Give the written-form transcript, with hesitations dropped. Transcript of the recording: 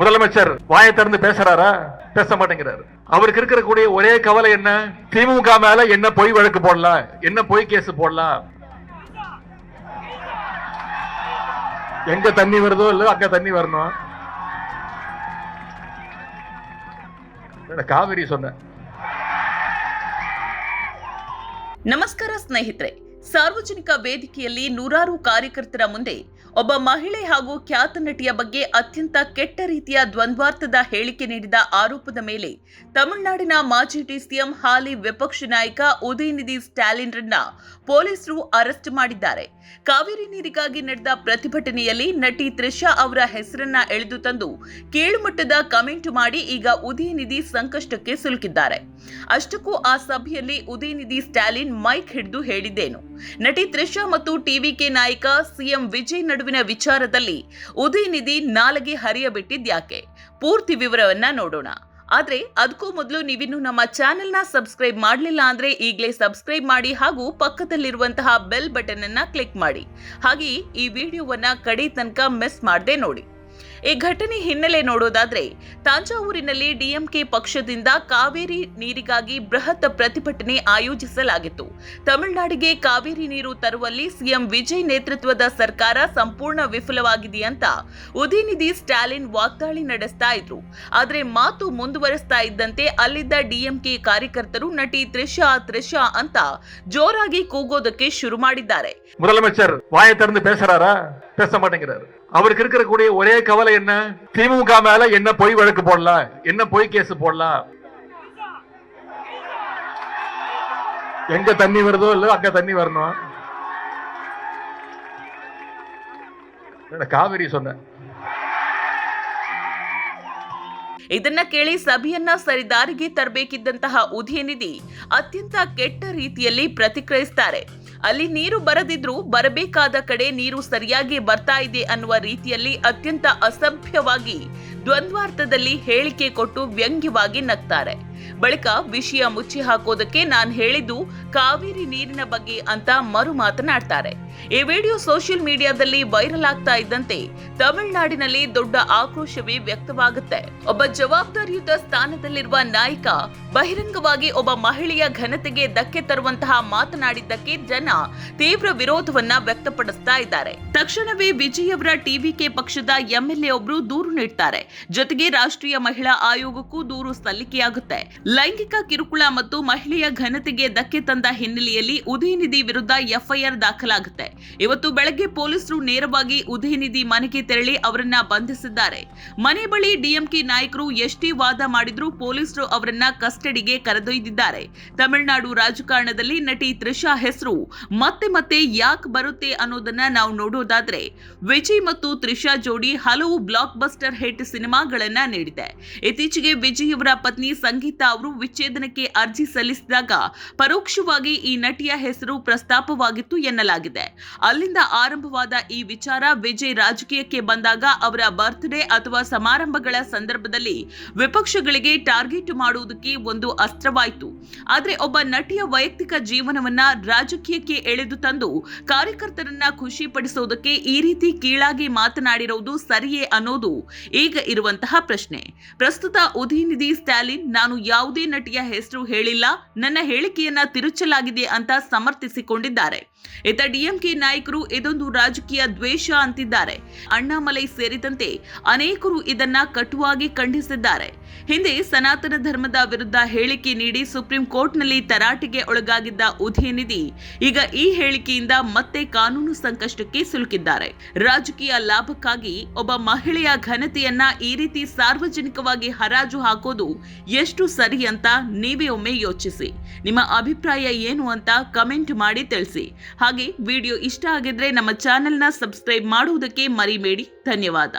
முதலமைச்சர் வாயை திறந்து பேசுறாரா? பேச மாட்டேங்கிறாரு. அவருக்கு இருக்கக்கூடிய ஒரே கவலை என்ன? திமுக மேல என்ன பொய் வழக்கு போடலாம், என்ன பொய் கேஸ் போடலாம். எங்க தண்ணி வருதோ இல்ல அங்க தண்ணி வரணும். ಕಾವೇರಿ ಸೊನ್ನೆ. ನಮಸ್ಕಾರ ಸ್ನೇಹಿತರೆ, ಸಾರ್ವಜನಿಕ ವೇದಿಕೆಯಲ್ಲಿ ನೂರಾರು ಕಾರ್ಯಕರ್ತರ ಮುಂದೆ ಒಬ್ಬ ಮಹಿಳೆ ಹಾಗೂ ಖ್ಯಾತ ನಟಿಯ ಬಗ್ಗೆ ಅತ್ಯಂತ ಕೆಟ್ಟ ರೀತಿಯ ದ್ವಂದ್ವಾರ್ಥದ ಹೇಳಿಕೆ ನೀಡಿದ ಆರೋಪದ ಮೇಲೆ ತಮಿಳುನಾಡಿನ ಮಾಜಿ ಡಿಸಿಎಂ ಹಾಲಿ ವಿಪಕ್ಷ ನಾಯಕ ಉದಯನಿಧಿ ಸ್ಟಾಲಿನ್ರನ್ನ ಪೊಲೀಸರು ಅರೆಸ್ಟ್ ಮಾಡಿದ್ದಾರೆ. ಕಾವೇರಿ ನೀರಿಗಾಗಿ ನಡೆದ ಪ್ರತಿಭಟನೆಯಲ್ಲಿ ನಟಿ ತ್ರಿಷಾ ಅವರ ಹೆಸರನ್ನ ಎಳೆದು ತಂದು ಕೀಳುಮಟ್ಟದ ಕಮೆಂಟ್ ಮಾಡಿ ಈಗ ಉದಯನಿಧಿ ಸಂಕಷ್ಟಕ್ಕೆ ಸಿಲುಕಿದ್ದಾರೆ. ಅಷ್ಟಕ್ಕೂ ಆ ಸಭೆಯಲ್ಲಿ ಉದಯನಿಧಿ ಸ್ಟಾಲಿನ್ ಮೈಕ್ ಹಿಡಿದು ಹೇಳಿದ್ದೇನು? ನಟಿ ತ್ರಿಷಾ ಮತ್ತು ಟಿವಿಕೆ ನಾಯಕ ಸಿಎಂ ವಿಜಯ್ ನಡುವಿನ ವಿಚಾರದಲ್ಲಿ ಉದಯನಿಧಿ ನಾಲಿಗೆ ಹರಿಯಬಿಟ್ಟಿದ್ಯಾಕೆ? ಪೂರ್ತಿ ವಿವರವನ್ನ ನೋಡೋಣ. ಆದ್ರೆ ಅದಕ್ಕೂ ಮೊದಲು ನೀವಿನ್ನು ನಮ್ಮ ಚಾನೆಲ್ನ ಸಬ್ಸ್ಕ್ರೈಬ್ ಮಾಡಲಿಲ್ಲ ಅಂದ್ರೆ ಈಗಲೇ ಸಬ್ಸ್ಕ್ರೈಬ್ ಮಾಡಿ ಹಾಗೂ ಪಕ್ಕದಲ್ಲಿರುವಂತಹ ಬೆಲ್ ಬಟನ್ ಅನ್ನ ಕ್ಲಿಕ್ ಮಾಡಿ. ಹಾಗೆ ಈ ವಿಡಿಯೋವನ್ನ ಕಡೆ ತನಕ ಮಿಸ್ ಮಾಡದೆ ನೋಡಿ. ಈ ಘಟನೆ ಹಿನ್ನೆಲೆ ನೋಡೋದಾದ್ರೆ, ತಾಂಜಾವೂರಿನಲ್ಲಿ ಡಿಎಂಕೆ ಪಕ್ಷದಿಂದ ಕಾವೇರಿ ನೀರಿಗಾಗಿ ಬೃಹತ್ ಪ್ರತಿಭಟನೆ ಆಯೋಜಿಸಲಾಗಿತ್ತು. ತಮಿಳುನಾಡಿಗೆ ಕಾವೇರಿ ನೀರು ತರುವಲ್ಲಿ ಸಿಎಂ ವಿಜಯ್ ನೇತೃತ್ವದ ಸರ್ಕಾರ ಸಂಪೂರ್ಣ ವಿಫಲವಾಗಿದೆ ಅಂತ ಉದಯನಿಧಿ ಸ್ಟಾಲಿನ್ ವಾಗ್ದಾಳಿ ನಡೆಸ್ತಾ ಇದ್ರು. ಆದ್ರೆ ಮಾತು ಮುಂದುವರೆಸ್ತಾ ಇದ್ದಂತೆ ಅಲ್ಲಿದ್ದ ಡಿಎಂಕೆ ಕಾರ್ಯಕರ್ತರು ನಟಿ ತ್ರಿಷಾ ಅಂತ ಜೋರಾಗಿ ಕೂಗೋದಕ್ಕೆ ಶುರು ಮಾಡಿದ್ದಾರೆ. முதலமைச்சர் வாயை திறந்து பேசுறாரா? பேச மாட்டேங்கிறாரு. அவருக்கு இருக்கக்கூடிய ஒரே கவலை என்ன? திமுக மேல என்ன பொய் வழக்கு போடலாம், என்ன பொய் கேஸ் போடலாம். எங்க தண்ணி வருதோ இல்ல அங்க தண்ணி வரணும். ಕಾವೇರಿ ಸೊನ್ನೆ. ಇದನ್ನ ಕೇಳಿ ಸಭೆಯನ್ನ ಸರಿದಾರಿಗೆ ತರಬೇಕಿದ್ದಂತಹ ಉದಯನಿಧಿ ಅತ್ಯಂತ ಕೆಟ್ಟ ರೀತಿಯಲ್ಲಿ ಪ್ರತಿಕ್ರಿಯಿಸ್ತಾರೆ. ಅಲ್ಲಿ ನೀರು ಬರದಿದ್ರೂ ಬರಬೇಕಾದ ಕಡೆ ನೀರು ಸರಿಯಾಗಿ ಬರ್ತಾ ಇದೆ ಅನ್ನುವ ರೀತಿಯಲ್ಲಿ ಅತ್ಯಂತ ಅಸಭ್ಯವಾಗಿ ದ್ವಂದ್ವಾರ್ಥದಲ್ಲಿ ಹೇಳಿಕೆ ಕೊಟ್ಟು ವ್ಯಂಗ್ಯವಾಗಿ ನಗ್ತಾರೆ. ಬಳಿಕ ವಿಷಯ ಮುಚ್ಚಿ ಹಾಕೋದಕ್ಕೆ ನಾನು ಹೇಳಿದ್ದು ಕಾವೇರಿ ನೀರಿನ ಬಗ್ಗೆ ಅಂತ ಮರು ಮಾತನಾಡ್ತಾರೆ. ಈ ವಿಡಿಯೋ ಸೋಷಿಯಲ್ ಮೀಡಿಯಾದಲ್ಲಿ ವೈರಲ್ ಆಗ್ತಾ ಇದ್ದಂತೆ ತಮಿಳುನಾಡಿನಲ್ಲಿ ದೊಡ್ಡ ಆಕ್ರೋಶವೇ ವ್ಯಕ್ತವಾಗುತ್ತೆ. ಒಬ್ಬ ಜವಾಬ್ದಾರಿಯುತ ಸ್ಥಾನದಲ್ಲಿರುವ ನಾಯಕ ಬಹಿರಂಗವಾಗಿ ಒಬ್ಬ ಮಹಿಳೆಯ ಘನತೆಗೆ ಧಕ್ಕೆ ತರುವಂತಹ ಮಾತನಾಡಿದ್ದಕ್ಕೆ ಜನ ತೀವ್ರ ವಿರೋಧವನ್ನ ವ್ಯಕ್ತಪಡಿಸ್ತಾ ಇದ್ದಾರೆ. ತಕ್ಷಣವೇ ವಿಜಯ್ ಅವರ ಟಿವಿಕೆ ಪಕ್ಷದ ಎಂಎಲ್ಎ ಒಬ್ರು ದೂರು ನೀಡ್ತಾರೆ. ಜೊತೆಗೆ ರಾಷ್ಟ್ರೀಯ ಮಹಿಳಾ ಆಯೋಗಕ್ಕೂ ದೂರು ಸಲ್ಲಿಕೆಯಾಗುತ್ತೆ. ಲೈಂಗಿಕ ಕಿರುಕುಳ ಮತ್ತು ಮಹಿಳೆಯ ಘನತೆಗೆ ಧಕ್ಕೆ ತಂದ ಹಿನ್ನೆಲೆಯಲ್ಲಿ ಉದಯನಿಧಿ ವಿರುದ್ಧ ಎಫ್ಐಆರ್ ದಾಖಲಾಗುತ್ತೆ. ಇವತ್ತು ಬೆಳಗ್ಗೆ ಪೊಲೀಸರು ನೇರವಾಗಿ ಉದಯನಿಧಿ ಮನೆಗೆ ತೆರಳಿ ಅವರನ್ನ ಬಂಧಿಸಿದ್ದಾರೆ. ಮನೆ ಬಳಿ ಡಿಎಂಕೆ ನಾಯಕರು ಎಷ್ಟೇ ವಾದ ಮಾಡಿದ್ರೂ ಪೊಲೀಸರು ಅವರನ್ನ ಕಸ್ಟಡಿಗೆ ಕರೆದೊಯ್ದಿದ್ದಾರೆ. ತಮಿಳುನಾಡು ರಾಜಕಾರಣದಲ್ಲಿ ನಟಿ ತ್ರಿಷಾ ಹೆಸರು ಮತ್ತೆ ಯಾಕೆ ಬರುತ್ತೆ ಅನ್ನೋದನ್ನ ನಾವು ನೋಡೋದಾದ್ರೆ, ವಿಜಯ್ ಮತ್ತು ತ್ರಿಷಾ ಜೋಡಿ ಹಲವು ಬ್ಲಾಕ್ ಬಸ್ಟರ್ ಹಿಟ್ ಸಿನಿಮಾಗಳನ್ನ ನೀಡಿದೆ. ಇತ್ತೀಚೆಗೆ ವಿಜಯ್ ಅವರ ಪತ್ನಿ ಸಂಗೀತಾ ಅವರು ವಿಚ್ಛೇದನಕ್ಕೆ ಅರ್ಜಿ ಸಲ್ಲಿಸಿದಾಗ ಪರೋಕ್ಷವಾಗಿ ಈ ನಟಿಯ ಹೆಸರು ಪ್ರಸ್ತಾಪವಾಗಿತ್ತು ಎನ್ನಲಾಗಿದೆ. ಅಲ್ಲಿಂದ ಆರಂಭವಾದ ಈ ವಿಚಾರ ವಿಜಯ್ ರಾಜಕೀಯಕ್ಕೆ ಬಂದಾಗ ಅವರ ಬರ್ತ್ಡೇ ಅಥವಾ ಸಮಾರಂಭಗಳ ಸಂದರ್ಭದಲ್ಲಿ ವಿಪಕ್ಷಗಳಿಗೆ ಟಾರ್ಗೆಟ್ ಮಾಡುವುದಕ್ಕೆ ಒಂದು ಅಸ್ತ್ರವಾಯಿತು. ಆದ್ರೆ ಒಬ್ಬ ನಟಿಯ ವೈಯಕ್ತಿಕ ಜೀವನವನ್ನ ರಾಜಕೀಯಕ್ಕೆ ಎಳೆದು ತಂದು ಕಾರ್ಯಕರ್ತರನ್ನ ಖುಷಿ ಪಡಿಸೋದಕ್ಕೆ ಈ ರೀತಿ ಕೀಳಾಗಿ ಮಾತನಾಡಿರುವುದು ಸರಿಯೇ ಅನ್ನೋದು ಈಗ ಇರುವಂತಹ ಪ್ರಶ್ನೆ. ಪ್ರಸ್ತುತ ಉದಯನಿಧಿ ಸ್ಟಾಲಿನ್ ನಾನು ಯಾವುದೇ ನಟಿಯ ಹೆಸರು ಹೇಳಿಲ್ಲ, ನನ್ನ ಹೇಳಿಕೆಯನ್ನ ತಿರುಚಲಾಗಿದೆ ಅಂತ ಸಮರ್ಥಿಸಿಕೊಂಡಿದ್ದಾರೆ. ಇತ್ತ ಡಿಎಂಕೆ ನಾಯಕರು ಇದೊಂದು ರಾಜಕೀಯ ದ್ವೇಷ ಅಂತಿದ್ದಾರೆ. ಅಣ್ಣಾಮಲೈ ಸೇರಿದಂತೆ ಅನೇಕರು ಇದನ್ನ ಕಟುವಾಗಿ ಖಂಡಿಸಿದ್ದಾರೆ. ಹಿಂದೆ ಸನಾತನ ಧರ್ಮದ ವಿರುದ್ಧ ಹೇಳಿಕೆ ನೀಡಿ ಸುಪ್ರೀಂ ಕೋರ್ಟ್ನಲ್ಲಿ ತರಾಟೆಗೆ ಒಳಗಾಗಿದ್ದ ಉದಯನಿಧಿ ಈಗ ಈ ಹೇಳಿಕೆಯಿಂದ ಮತ್ತೆ ಕಾನೂನು ಸಂಕಷ್ಟಕ್ಕೆ ಸಿಲುಕಿದ್ದಾರೆ. ರಾಜಕೀಯ ಲಾಭಕ್ಕಾಗಿ ಒಬ್ಬ ಮಹಿಳೆಯ ಘನತೆಯನ್ನ ಈ ರೀತಿ ಸಾರ್ವಜನಿಕವಾಗಿ ಹರಾಜು ಹಾಕೋದು ಎಷ್ಟು ಸರಿ ಅಂತ ನೀವೇ ಒಮ್ಮೆ ಯೋಚಿಸಿ. ನಿಮ್ಮ ಅಭಿಪ್ರಾಯ ಏನು ಅಂತ ಕಮೆಂಟ್ ಮಾಡಿ ತಿಳಿಸಿ. ಹಾಗೆ ವಿಡಿಯೋ ಇಷ್ಟ ಆಗಿದ್ರೆ ನಮ್ಮ ಚಾನೆಲ್ನ ಸಬ್ಸ್ಕ್ರೈಬ್ ಮಾಡುವುದಕ್ಕೆ ಮರಿಬೇಡಿ. ಧನ್ಯವಾದ.